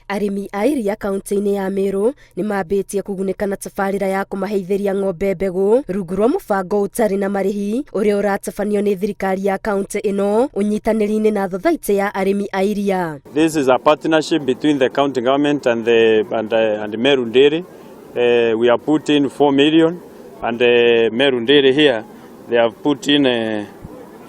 Arimi a iria kaunti-ini ya Meru ni mambitie kugunĩka na tabarĩra ya kũmaheithĩria ng'ombe mbegũ rungu rwa mũbango ũtarĩ na marĩhi ũrĩa ũratabanio nĩ thirikari ya kaunti ĩno ũnyitanĩri-inĩ na thothaitĩ ya arimi a iria. This is a partnership between the county government and the Meru Dairy. We are putting 4 million and the Meru Dairy here they have put in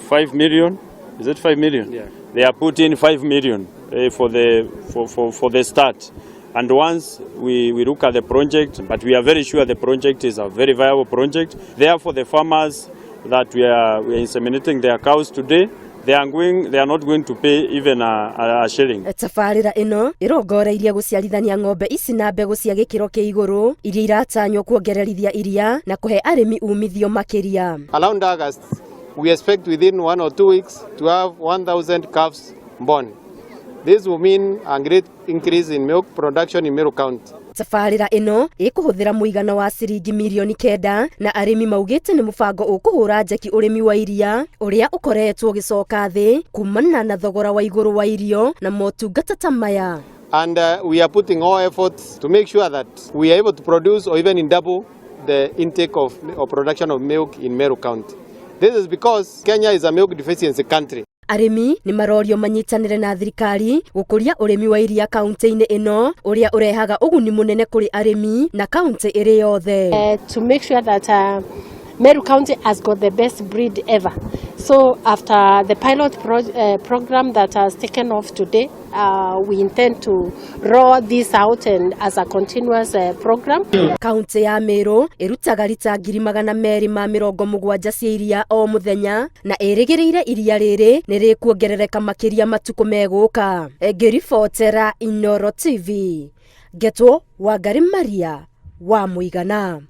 5 million. Is it 5 million? Yeah. They are putting 5 million for the start. And once we look at the project, but we are very sure the project is a very viable project. Therefore, the farmers that we are inseminating their cows today, they are not going to pay even a shilling. Tabarĩra ĩno ĩrongoreirie gũciarithania ng'ombe ici na mbegũ cia gĩkĩro kĩa igũrũ iria iratanywo kuongererithia iria na kũhe arĩmi umithio makĩria. Around August, we expect within 1 or 2 weeks to have 1,000 calves born. This will mean a great increase in milk production in Meru County. Tabarĩra ĩno ĩkũhũthĩra mũigana wa ciringi mirioni 9 na arĩmi maugĩte nĩ mũbango ũkũhũra njeki ũrĩmi wa iria ũrĩa ũkoretwo ũgĩcoka thĩ kumana na thogora wa igũrũ wa irio na motungata ta maya. And we are putting all efforts to make sure that we are able to produce or even double the intake of production of milk in Meru County. This is because Kenya is a milk deficiency country. Arĩmi nĩ marorio manyitanĩre na thirikari gũkũria ũrĩmi wa iria kaunti-inĩ ĩno ũrĩa ũrehaga ũguni mũnene kũrĩ arĩmi na kaunti ĩrĩ yothe. To make sure that Meru County has got the best breed ever. So after the pilot program that has taken off today, we intend to roll this out and as a continuous program. Kaunti ya Meru ĩrutaga rita 270 cia iria o mũthenya na ĩrĩgĩrĩire iria rĩrĩ nĩ rĩkuongerereka makĩria matukũ megũka. Ngĩribotera Inooro TV, Getwo Wangari Maria wa Mũigana.